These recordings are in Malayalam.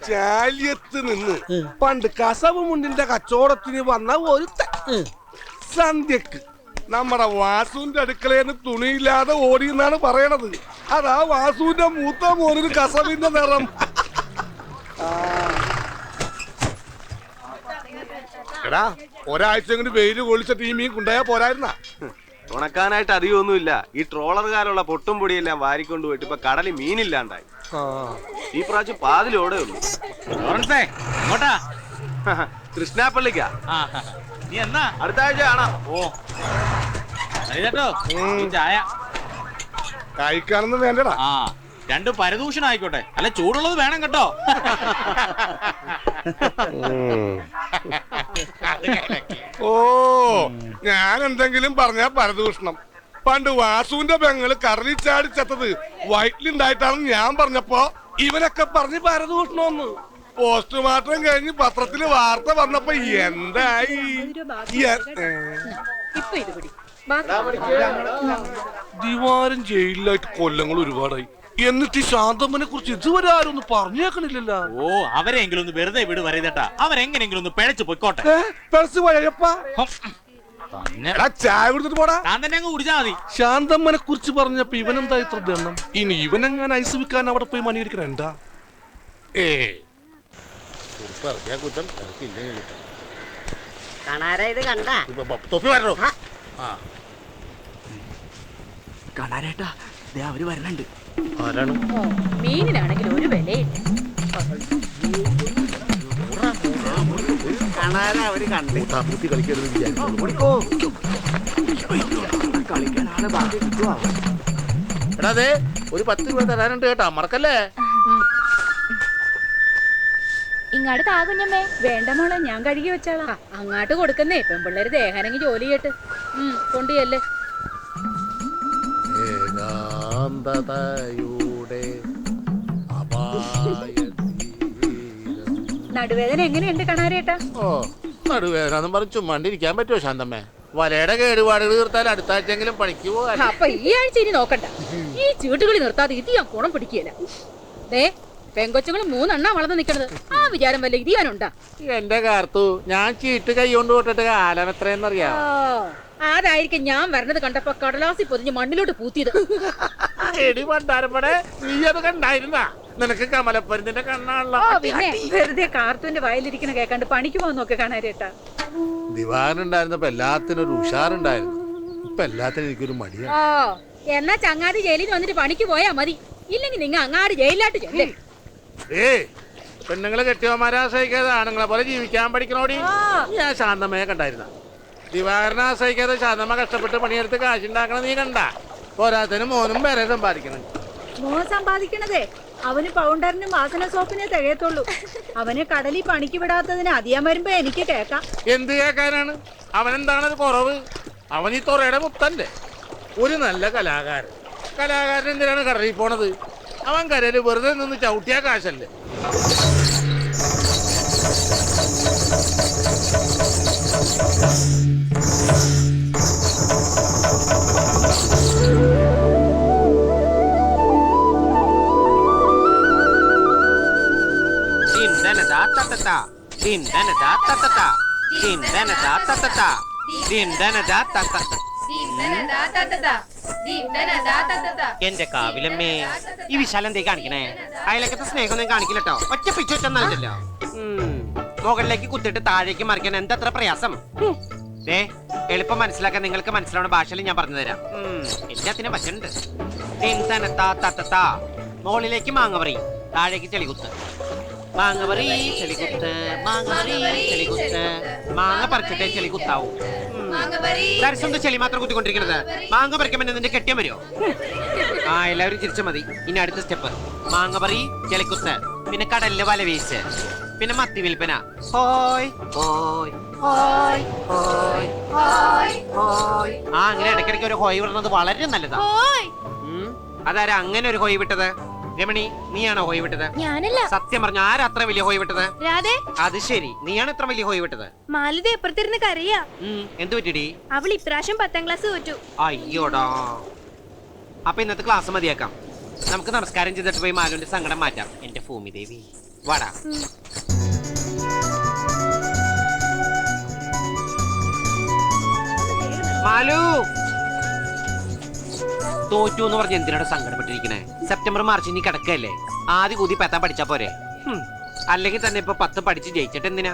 ചാലിയത്ത് നിന്ന് പണ്ട് കസവ് മുണ്ടിന്റെ കച്ചവടത്തിന് വന്ന ഒരു സന്ധ്യക്ക് നമ്മുടെ വാസുവിന്റെ അടുക്കളയിൽ തുണിയില്ലാതെ ഓടിയെന്നാണ് പറയണത്. അതാ വാസുവിന്റെ മൂത്ത മോനൊരു കസവിന്റെ നിറം. എടാ ഒരാഴ്ച കൊണ്ട് വെയില് കൊള്ളിച്ചിട്ട് ഈ മീൻ കൊണ്ടുപോയാ പോരായിരുന്ന. ഉണക്കാനായിട്ട് അധികമൊന്നുമില്ല. ഈ ട്രോളറുകാരുള്ള പൊട്ടും പൊടിയെല്ലാം വാരിക്കൊണ്ട് പോയിട്ട് ഇപ്പൊ കടലിൽ മീനില്ലാണ്ടായി. ഈ പ്രാവശ്യം പാതിലോടെ ഉള്ളൂ. കൃഷ്ണാപ്പള്ളിക്കാ. അടുത്ത ആഴ്ച കാണാം. കഴിക്കാനൊന്നും വേണ്ടടാ. രണ്ട് പരദൂഷണം ആയിക്കോട്ടെ, അല്ല ചൂടുള്ളത് വേണം കേട്ടോ. ഓ ഞാൻ എന്തെങ്കിലും പറഞ്ഞ പരദൂഷണം. പണ്ട് വാസുവിന്റെ പെങ്ങള് കറലിച്ചാടി ചത്തത് വയറ്റിലുണ്ടായിട്ടാണെന്ന് ഞാൻ പറഞ്ഞപ്പോ ഇവനൊക്കെ പറഞ്ഞ് പരദൂഷണമെന്ന്. പോസ്റ്റ്മോർട്ടം കഴിഞ്ഞ് പത്രത്തില് വാർത്ത വന്നപ്പോ എന്തായി? ദിവാരം ജയിലിലായിട്ട് കൊല്ലങ്ങൾ ഒരുപാടായി. എന്നിട്ട് ശാന്തമ്മനെ കുറിച്ച് ഇതുവരെ ആരും ഒന്നും പറഞ്ഞേക്കണില്ലല്ലോ. ഓ അവരെങ്കിലും ഒന്ന് വെറുതെ വിട് പറയതട്ടാ. അവരെങ്ങനെങ്കിലും ഒന്ന് പിഴച്ചു പൊയ്ക്കോട്ടെ. ചായ കൊടുത്തിട്ട് പോടാ. താൻ തന്നെ അങ്ങ് കുടിച്ചാ മതി. ശാന്തമ്മനെ കുറിച്ച് പറഞ്ഞപ്പോ ഇവനെന്താ ഇത്ര ദണ്ണം? ഇനി ഇവനെങ്ങനെ ഐസ് വിൽക്കാൻ അവിടെ പോയി മണിയിരിക്കണ? കാണാരേട്ടാ അവര് വരണുണ്ട്. മീനിനാണെങ്കിൽ ഒരു വിലയില്ല. അവര് കണ്ടു കളിക്കാനാണ് ബാക്കി കിട്ടുവാ. എടാ അതെ ഒരു 10 രൂപ തരാനുണ്ട് കേട്ടാ, മറക്കല്ലേ. ഇങ്ങാട് താ കുഞ്ഞമ്മേ. വേണ്ട മോളെ, ഞാൻ കഴുകി വെച്ചാളാ. അങ്ങാട്ട് കൊടുക്കുന്നേ. പെൺപിള്ളേര് ദേഹാനെങ്കിൽ ജോലി ചെയ്യട്ട്. കൊണ്ടുയല്ലേ. നടുവേദന എങ്ങനെയുണ്ട് കണാരേട്ടാ? ഓ നടുവേദന പറഞ്ഞ് ചുമ്മാണ്ടിരിക്കാൻ പറ്റുമോ ശാന്തമ്മേ? വലയുടെ കേടുപാടുകൾ തീർത്താൽ അടുത്ത ആഴ്ചയെങ്കിലും പണിക്ക് പോകാൻ. അപ്പൊ ഈ ആഴ്ച ഇനി നോക്കണ്ട. ഈ ചീട്ടുകളി നിർത്താതെ ഇത് ഞാൻ ഗുണം പിടിക്കുകയില്ല. ദേ പെങ്കൊച്ചുങ്ങൾ 3 എണ്ണ വളർന്ന് നിക്കണത്. ആ വിചാരം വല്ല ഇതിയാനുണ്ടാ? എന്റെ കാർത്തു, ഞാൻ ചീട്ട് കൈ കൊണ്ട് പോട്ടിട്ട് കാലം എത്രയെന്നറിയാം. അതായിരിക്കും ഞാൻ വരണത് കണ്ടപ്പോ കടലാസി പൊതിഞ്ഞ് മണ്ണിലോട്ട് പൂത്തിയത്. എടി പണ്ടാരപ്പടെ, നീ അത് കണ്ടായിരുന്ന? നിനക്ക് കമലപ്പരുന്നിന്റെ കണ്ണാണല്ലോ. പിന്നെ വെറുതെ കാർത്തുവിന്റെ വയലിരിക്കണ കേക്കാണ്ട് പണിക്ക് പോകാൻ നോക്കി കാണാരേട്ടാ. ദിവാനുണ്ടായിരുന്നപ്പോ എല്ലാത്തിനും ഒരു ഉഷാറുണ്ടായിരുന്നു. ഇപ്പൊ എല്ലാത്തിനും എനിക്കൊരു മടിയാണ്. എന്നാ ചങ്ങാതി ജയിലിൽ വന്നിട്ട് പണിക്ക് പോയാ മതി. ഇല്ലെങ്കിൽ നിങ്ങൾ അങ്ങാട് ജയിലിലാട്ട് ചെല്ലേ. പെണ്ണുങ്ങളെ കെട്ടിയവന്മാരെ ആശ്രയിക്കാതെ ആണുങ്ങളെ പോലെ ജീവിക്കാൻ പഠിക്കണോടി. ഞാൻ ശാന്തമ്മയെ കണ്ടായിരുന്ന? ദിവാകരനെ ആശ്രയിക്കാതെ ശാന്തമ്മ കഷ്ടപ്പെട്ട് പണിയെടുത്ത് കാശുണ്ടാക്കണം നീ കണ്ട? പോരാത്തതിന് മോനും വേറെ സമ്പാദിക്കണം. മോൻ സമ്പാദിക്കണതേ അവന് പൗണ്ടറിനും വാസന സോപ്പിനെ തികയത്തുള്ളൂ. അവനെ കടലിൽ പണിക്ക് വിടാത്തതിന് അധികം വരുമ്പോ എനിക്ക് കേക്കാം. എന്ത് കേൾക്കാനാണ്? അവനെന്താണത് കുറവ്? അവൻ ഈ തുറയുടെ മുത്തല്ലേ. ഒരു നല്ല കലാകാരൻ എന്തിനാണ് കടലിൽ പോണത്? അവൻ കരയിൽ വെറുതെ നിന്ന് ചവിട്ടിയാ കാശല്ലേ. എന്റെ കാവിലമ്മേ, ഈ വിശാലം എന്തേ കാണിക്കണേ? അയലക്കത്തെ സ്നേഹമൊന്നും കാണിക്കില്ലട്ടോ. ഒറ്റ പിച്ചൊറ്റൊന്നല്ലോ. മുകളിലേക്ക് കുത്തിട്ട് താഴേക്ക് മറിക്കാൻ എന്തത്ര പ്രയാസം. എളുപ്പം മനസ്സിലാക്കാൻ നിങ്ങൾക്ക് മനസ്സിലാവുന്ന ഭാഷയിൽ ഞാൻ പറഞ്ഞു തരാം. എല്ലാത്തിനും പറ്റുന്നുണ്ട്. മുകളിലേക്ക് മാങ്ങപറി, താഴേക്ക് ചെളികുത്ത്. മാങ്ങപറി ചെളികുത്ത്, മാങ്ങപറി ചെളികുത്ത്. മാങ്ങ പറിച്ചിട്ടേ ചെളികുത്താവൂ. ദർശനം ചെളി മാത്രം കുത്തിക്കൊണ്ടിരിക്കുന്നത്. മാങ്ങ പറിക്കുമ്പോൾ നിന്റെ കെട്ടിയാൻ വരുമോ? എല്ലാവരും ചിരിച്ച മതി. ഇനി അടുത്ത സ്റ്റെപ്പ് മാങ്ങപറി ചെളികുത്ത്, പിന്നെ കടലില് വല വീശ്, പിന്നെ മത്തി വിൽപ്പന. അങ്ങനെ ഇടയ്ക്കിടയ്ക്ക് ഒരു ഹോയ് വിടുന്നത് വളരെ നല്ലതാ. അതാരാ അങ്ങനെ ഒരു ഹോയ് വിട്ടത്? രമണി, നീയാണോ ഹോയ് വിട്ടത്? ഞാനല്ല. സത്യം പറഞ്ഞ ആരാ അത്ര വലിയ ഹോയ് വിട്ടത്? രാധേ. അത് ശരി, നീയാണ് ഇത്ര വലിയ ഹോയ് വിട്ടത്. മാലിത എപ്പുറത്തിരുന്ന് കരയാ. എന്ത് പറ്റിടി? അവൾ ഇപ്രാവശ്യം 10ാം ക്ലാസ് തോറ്റു. അയ്യോടാ. അപ്പൊ ഇന്നത്തെ ക്ലാസ് മതിയാക്കാം. നമുക്ക് നമസ്കാരം ചെയ്തിട്ട് പോയി മാലുവിന്റെ സങ്കടം മാറ്റാം. എന്റെ ഭൂമി ദേവി. വാടാ. മാലു തോറ്റു എന്ന് പറഞ്ഞ് എന്തിനാണ് സങ്കടപ്പെട്ടിരിക്കണേ? സെപ്റ്റംബർ മാർച്ച് ഇനി കിടക്കല്ലേ, ആദ്യ കൂതി പെത്താൻ പഠിച്ചാ പോരെ? അല്ലെങ്കിൽ തന്നെ ഇപ്പൊ 10 പഠിച്ച് ജയിച്ചിട്ട് എന്തിനാ?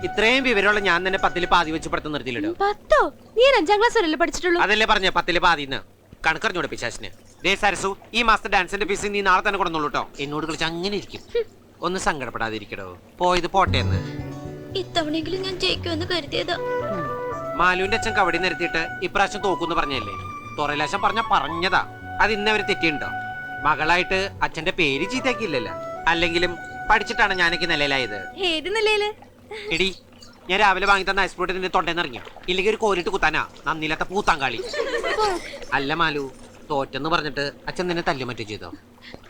ഇത്രയും വിവരമുള്ള ഞാൻ തന്നെ 10 പാതി വെച്ച് പഠിത്തം നിർത്തിയില്ലോ. 10ഓ? നീ 5ാം ക്ലാസ് വരെയല്ലേ പഠിച്ചിട്ടുള്ളൂ? അതല്ലേ പറഞ്ഞ 10 പാതിന്ന് കണക്കറിഞ്ഞൂടെ പിശാശിന്. ദേ സരസു, ഈ മാസത്തെ ഡാൻസിന്റെ ഫീസ് നീ നാളെ തന്നെ കൊടുന്നുള്ളൂ കേട്ടോ. എന്നോട് കളിച്ച് അങ്ങനെ ഇരിക്കും. ഒന്ന് സങ്കടപ്പെടാതിരിക്കടോ, പോയത് പോട്ടെ എന്ന്. ഇത്തവണയെങ്കിലും ഞാൻ ജയിക്കുമെന്ന് കരുതിയതാ. മാലുവിന്റെ അച്ഛൻ കവടി നിരത്തിയിട്ട് ഇപ്രാവശ്യം തോക്കൂന്ന് പറഞ്ഞല്ലേ? തുറലാശം പറഞ്ഞതാ. അത് ഇന്നവര് തെറ്റിയുണ്ടോ? മകളായിട്ട് അച്ഛന്റെ പേര് ചീത്തയാക്കിയില്ലല്ലോ. അല്ലെങ്കിലും പഠിച്ചിട്ടാണ് ഞാനൊക്കെ നിലയിലായത്. ഏത് നിലയില്? എടി, ഞാൻ രാവിലെ വാങ്ങി തന്ന ഐസ് ഫ്രൂട്ട് നിന്റെ തൊണ്ടേന്ന് ഇറങ്ങിയോ? ഇല്ലെങ്കിൽ ഒരു കോരിട്ട് കുത്താനാ നന്ദിയില്ലാത്ത പൂത്താങ്കാളി. അല്ല മാലു, തോറ്റെന്ന് പറഞ്ഞിട്ട് അച്ഛൻ നിന്നെ തല്ലുമറ്റു ചെയ്തോ?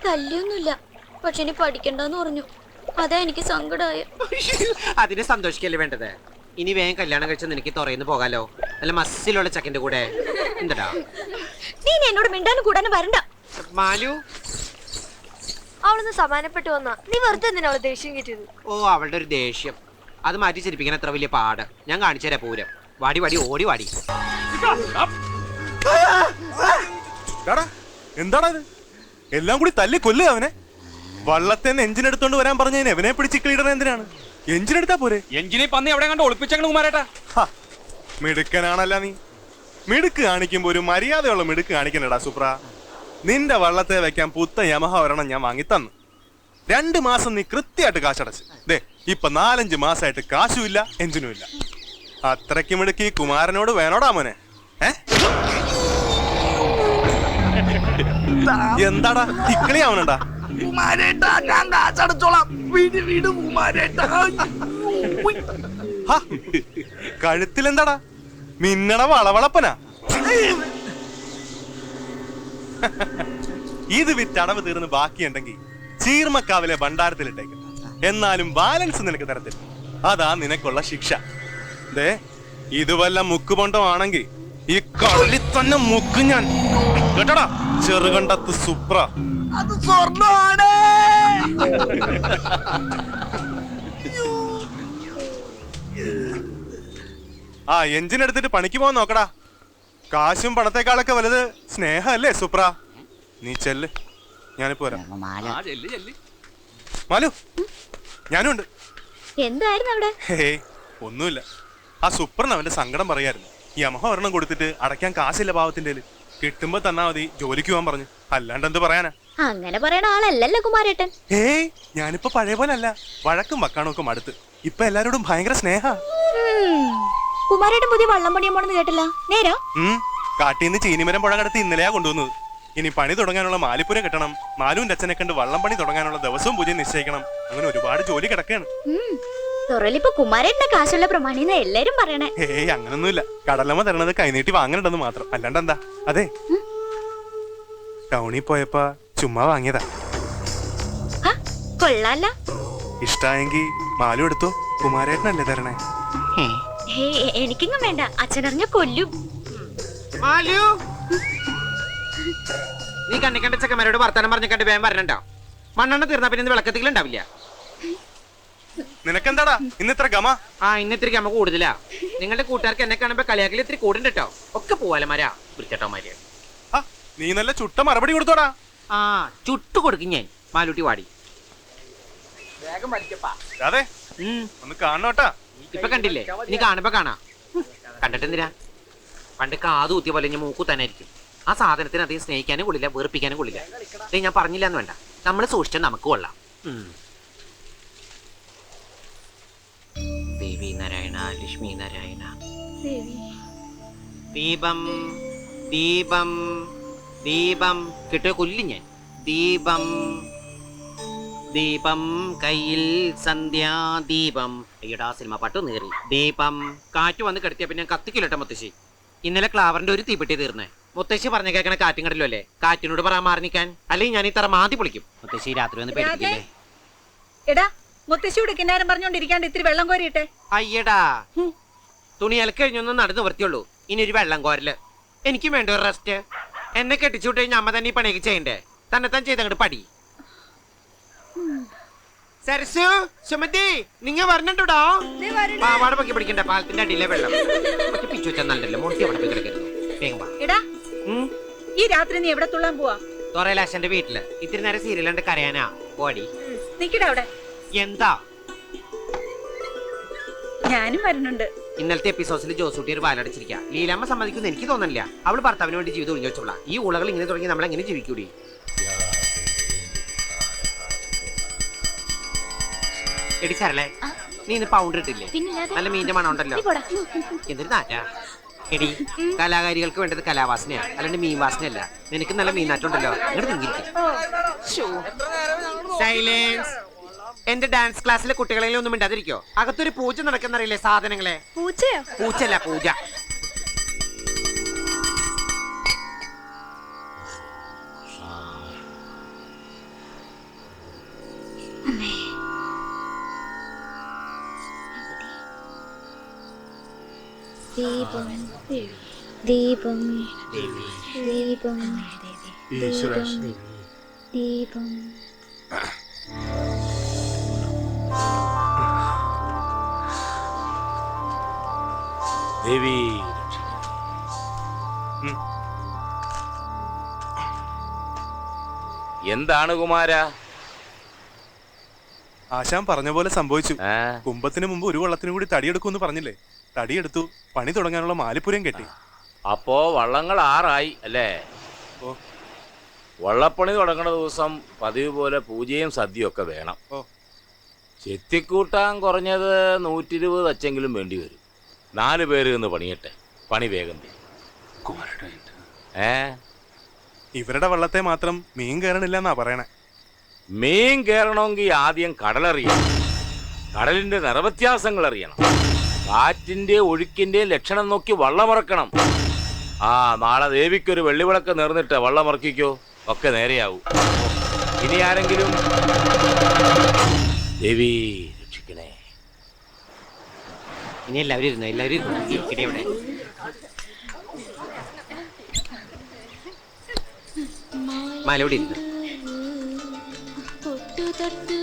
തല്ലിയൊന്നുമില്ല, പക്ഷെ ഇനി പഠിക്കണ്ടെന്ന് പറഞ്ഞു. അതാ എനിക്ക് സങ്കടമായ. അതിന് സന്തോഷിക്കല്ലേ വേണ്ടത്? ഇനി വേഗം കല്യാണം കഴിച്ച് നിനക്ക് തുറയിന്ന് പോകാലോ, നല്ല മസ്സിലുള്ള ചക്കന്റെ കൂടെ. എന്താ നീ എന്നോട് മിണ്ടാനും കൂടാനും വരണ്ട. മാലു, അവളൊന്ന് സമാനപ്പെട്ടു വന്നാ നീ വെറുതെ എന്തിനാ അവളെ ദേഷ്യം കിട്ടിയത്? ഓ, അവളുടെ ഒരു ദേഷ്യം അത് മാറ്റി ചിരിപ്പിക്കാൻ എത്ര വലിയ പാട്. ഞാൻ കാണിച്ചു തരാം പൂരം. വാടി വാടി ഓടി വാടി. എന്താടാ ഇത്? എല്ലാം കൂടി തല്ലി കൊല്ലുക അവനെ. വള്ളത്തേന്ന് എഞ്ചിൻ എടുത്തോണ്ട് വരാൻ പറഞ്ഞതിന് അവനെ പിടിച്ച് ക്ലീഡർ എന്തിനാണ്? എഞ്ചിൻ എടുത്താ പോരെ? എഞ്ചിനെ പന്നി എവിടെ കണ്ട് ഒളിപ്പിച്ചേക്കണ കുമാരേട്ടാ. മിടുക്കനാണല്ല നീ. മിടുക്ക് കാണിക്കുമ്പോ ഒരു മര്യാദയുള്ള മിടുക്ക് കാണിക്കണടാ സുപ്ര. നിന്റെ വള്ളത്തെ വെക്കാൻ പുത്ത യമഹ ഒരെണ്ണം ഞാൻ വാങ്ങിത്തന്നു. 2 മാസം നീ കൃത്യമായിട്ട് കാശടച്ച്. ദേ ഇപ്പൊ 4-5 മാസമായിട്ട് കാശുമില്ല, എഞ്ചിനും ഇല്ല. അത്രയ്ക്ക് മിടുക്ക് ഈ കുമാരനോട് വേണോടാ മോനെ? എന്താടാ ഇക്കളിയാവണണ്ടാ? ഞാൻ കാശടച്ചോളാം. വീട് കുമാരേട്ടാ. കഴുത്തിലെന്താടാ മിന്നട വളവളപ്പനാ? ഇത് വിറ്റടവ് തീർന്ന് ബാക്കിയുണ്ടെങ്കിൽ ചീർമക്കാവിലെ ഭണ്ഡാരത്തിലിട്ടേക്കും. എന്നാലും ബാലൻസ് നിനക്ക് തരത്തില്ല. അതാ നിനക്കുള്ള ശിക്ഷ. ദേ ഇത് വല്ല മുക്കുപൊണ്ടമാണെങ്കിൽ ഈ കടലിൽ തന്നെ മുക്ക് ഞാൻ. കേട്ടടാ ചെറുകണ്ടത്ത് സുപ്ര. അത് സ്വർണ്ണമാണ്. ആ എഞ്ചിൻ എടുത്തിട്ട് പണിക്ക് പോകാൻ നോക്കടാ. കാശും പണത്തെക്കാളൊക്കെ വലുത് സ്നേഹമല്ലേ സുപ്ര? നീ ചെല്ല്, ഞാനിപ്പോ വരാം. മാലു, ഞാനും ഉണ്ട്. എന്തായിരുന്നു അവിടെ? ഹേ ഒന്നുമില്ല. ആ സുപ്രൻ അവന്റെ സങ്കടം പറയായിരുന്നു. യമഹ ഒരെണ്ണം കൊടുത്തിട്ട് അടയ്ക്കാൻ കാശില്ല പാവത്തിന്റെ. കിട്ടുമ്പോ തന്നാ മതി, ജോലിക്ക് പോകാൻ പറഞ്ഞു. അല്ലാണ്ട് എന്ത് പറയാനാ? അങ്ങനെ പറയണ ആളല്ലല്ലോ കുമാരേട്ടൻ. ഏയ് ഞാനിപ്പോ പഴയ പോലെ അല്ല. വഴക്കും വക്കാണും ഒക്കെ മടുത്ത് ഇപ്പൊ എല്ലാരോടും ഭയങ്കര സ്നേഹ. കുമാരേട്ടൻ പുതിയ വള്ളം പണിയാൻ പോണെന്ന് കേട്ടില്ല. നേരോ? കാട്ടീന്ന് ചീനിമരം പുഴ കടത്തി ഇന്നലെയാ കൊണ്ടുവന്നത്. ഇനി പണി തുടങ്ങാനുള്ള മാലിപ്പുര കെട്ടണം. മാലുവിന്റെ അച്ഛനെ കണ്ട് വള്ളം പണി തുടങ്ങാനുള്ള ദിവസവും പൂജ നിശ്ചയിക്കണം. അങ്ങനെ ഒരുപാട് ജോലി കിടക്കാണ്. തുറലിപ്പോ കുമാരേട്ടന്റെ കാശുള്ള പ്രമാണിന്ന് എല്ലാരും പറയണേ. ഏയ് അങ്ങനൊന്നുമില്ല. കടലമ്മ തരണത് കൈനീട്ടി വാങ്ങണ്ടെന്ന് മാത്രം. അല്ലാണ്ട് എന്താ? അതെ, ടൗണിൽ പോയപ്പോ ചുമ്മാ വാങ്ങിയതാ. കൊള്ളാല്ല. ഇഷ്ടായെങ്കി മാലു എടുത്തോ. കുമാരേട്ടനല്ലേ തരണേ? എനിക്കിങ്ങും വേണ്ട, അച്ഛനറിഞ്ഞ കൊല്ലും. മാലു, നീ കണ്ണിക്കണ്ട ചെക്കന്മാരോട് വർത്താനം പറഞ്ഞ കണ്ട് വേഗം വരണണ്ടോ? മണ്ണെണ്ണ തീർന്നാ പിന്നെ വിളക്കത്തിലുണ്ടാവില്ല. നിനക്കെന്താടാ ഇന്നിത്ര ഗമ? ഇന്ന് ഇത്തിരി ഗമ കൂടുതലാ. നിങ്ങളുടെ കൂട്ടുകാർക്ക് എന്നെ കാണുമ്പോ കളിയാക്കൽ ഇത്തിരി കൂടുണ്ട് കേട്ടോ. ഒക്കെ പോവാലമാരാ വൃത്തിട്ടോമാര്. നീ നല്ല ചുട്ട മറുപടി കൊടുത്തോടാ. ചുട്ടു കൊടുക്കും ഞാൻ. മാലൂട്ടി വാടി. അതെ ഒന്ന് കാണണോട്ടാ. ഇപ്പൊ കണ്ടില്ലേ? നീ കാണുമ്പോ കാണാ. കണ്ടിട്ടെന്തിനാ? പണ്ട് കാത് കുത്തിയ പോലെ ഞാൻ മൂക്കുത്താനായിരിക്കും. ആ സാധനത്തിന് അധികം സ്നേഹിക്കാനും കൊള്ളില്ല, വെറുപ്പിക്കാനും കൊള്ളില്ല. ഞാൻ പറഞ്ഞില്ല എന്ന് വേണ്ട, നമ്മൾ സൂക്ഷിച്ചാൽ നമുക്ക് കൊള്ളാം. ദേവി നാരായണ, ലക്ഷ്മി നാരായണ. ദീപം ദീപം ദീപം കിട്ടിയ കൊല്ലും ഞാൻ. ദീപം ദീപം കയ്യിൽ സന്ധ്യാദീപം. അയ്യടാ സിനിമ പാട്ട് നേറി. ദീപം കാറ്റ് വന്ന് കിടത്തിയ പിന്നെ കത്തിക്കില്ലട്ടെ മുത്തശ്ശി. ഇന്നലെ ക്ലാവറിന്റെ ഒരു തീപ്പെട്ടി തീർന്നേ. മുത്തശ്ശി പറഞ്ഞ കേൾക്കണ കാറ്റും കടലും അല്ലേ? കാറ്റിനോട് പറയാൻ മാറി നിൽക്കാൻ. അല്ലെങ്കിൽ ഞാൻ ഈ തറ മാതി പൊളിക്കും. മുത്തശ്ശി രാത്രി വന്ന് പേടിക്കില്ലേ? എടാ മുത്തശ്ശിയോട് കിന്നാരം പറഞ്ഞോണ്ടിരിക്കാണ്ട് ഇത്തിരി വെള്ളം കോരിയിട്ടെ. അയ്യടാ, തുണി അലക്കഴിഞ്ഞൊന്നും നടന്നു വൃത്തിയുള്ളൂ. ഇനി ഒരു വെള്ളം കോരല്. എനിക്കും വേണ്ട ഒരു റെസ്റ്റ്. എന്നെ കെട്ടിച്ചുവിട്ട് കഴിഞ്ഞാൽ അമ്മ തന്നെ ഈ പണിയൊക്കെ ചെയ്യണ്ടേ? തന്നെ താൻ ചെയ്തങ്ങോട്ട് പടി. സരസു സുമതി നിങ്ങ വരണുണ്ടോ പാവാട പൊക്കി പിടിക്കണ്ട പാലത്തിന്റെ അടിയിലെ വെള്ളം ഒറ്റ പിച്ചു വെച്ചാൽ നല്ലല്ലോ മുട്ടി അവിടെ പോയി കിടക്കരുത് വേഗം വാ. എടാ ഈ രാത്രി നീ എവിടെ തുള്ളാൻ പോവാ? തൊറയിലാശന്റെ വീട്ടില് ഇത്തിരി നേരം സീരിയൽ കണ്ട് കരയാനാ ഓടി. നിക്കടാ അവിടെ. എന്താ ഞാനും വരുന്നുണ്ട്. ഇന്നലത്തെ എപ്പിസോഡ്സിൽ ജോസൂട്ടി ഒരു വാലടച്ചിരിക്കുക. ലീലാമ്മ സമ്മതിക്കുന്നു എനിക്ക് തോന്നുന്നില്ല. അവള് ഭർത്താവിന് വേണ്ടി ജീവിതം ഒഴിഞ്ഞു വെച്ചോളാം. ഈ ഉളകൾ ഇങ്ങനെ തുടങ്ങി നമ്മൾ എങ്ങനെ ജീവിക്കൂടി? എടി സരളെ, നീ ഇന്ന് പൗണ്ടർ ഇട്ടില്ലേ? നല്ല മീന്റെ മണം ഉണ്ടല്ലോ. എന്തൊരു നാറ്റാ എടി. കലാകാരികൾക്ക് വേണ്ടത് കലാവാസനയാ, അല്ലാണ്ട് മീൻ വാസനയല്ല. നിനക്ക് നല്ല മീനാറ്റുണ്ടല്ലോ. ഇങ്ങോട്ട് തിങ്ങിരിക്കും. സൈലൻസ്. എന്റെ ഡാൻസ് ക്ലാസ്സിലെ കുട്ടികളെ ഒന്നും മിണ്ടാതിരിക്കോ. അകത്തൊരു പൂജ നടക്കുന്നറിയില്ലേ സാധനങ്ങളെ? പൂച്ചയോ? പൂച്ചല്ല പൂജ. ദീപം ദീപം ദീപം ദീപം. ദേവി എന്താണ് കുമാര? ആശാൻ പറഞ്ഞ പോലെ സംഭവിച്ചു. കുംഭത്തിന് മുമ്പ് ഒരു വള്ളത്തിന് കൂടി തടിയെടുക്കുമെന്ന് പറഞ്ഞില്ലേ? തടിയെടുത്തു. പണി തുടങ്ങാനുള്ള മാലിപ്പുരം കെട്ടി. അപ്പോ വള്ളങ്ങൾ 6 ആയി അല്ലേ? വള്ളപ്പണി തുടങ്ങുന്ന ദിവസം പതിവ് പോലെ പൂജയും സദ്യയും ഒക്കെ വേണം. ചെത്തിക്കൂട്ടാൻ കുറഞ്ഞത് 120 അച്ചെങ്കിലും വേണ്ടി വരും. 4 പേര് നിന്ന് പണിയട്ടെ. പണി വേഗം തീരും. ഇവരുടെ വള്ളത്തെ മാത്രം മീൻ കയറണില്ലെന്നാ പറയണേ. മീൻ കയറണമെങ്കിൽ ആദ്യം കടലറിയണം. കടലിന്റെ നിറവ്യത്യാസങ്ങൾ അറിയണം. കാറ്റിന്റെ ഒഴുക്കിന്റെ ലക്ഷണം നോക്കി വള്ളമറക്കണം. നാളെ ദേവിക്കൊരു വെള്ളിവിളക്ക് നേർന്നിട്ട് വള്ളമറക്കിക്കോ. ഒക്കെ നേരെയാവും. ഇനി ആരെങ്കിലും ദേവി രക്ഷിക്കണേ. ഇനി എല്ലാവരും ഇരുന്നു. എല്ലാവരും ഇരിക്കട്ടെ ഇവിടെ. മാലോടി ഇരുന്നു. പൊട്ടുതൊട്ട്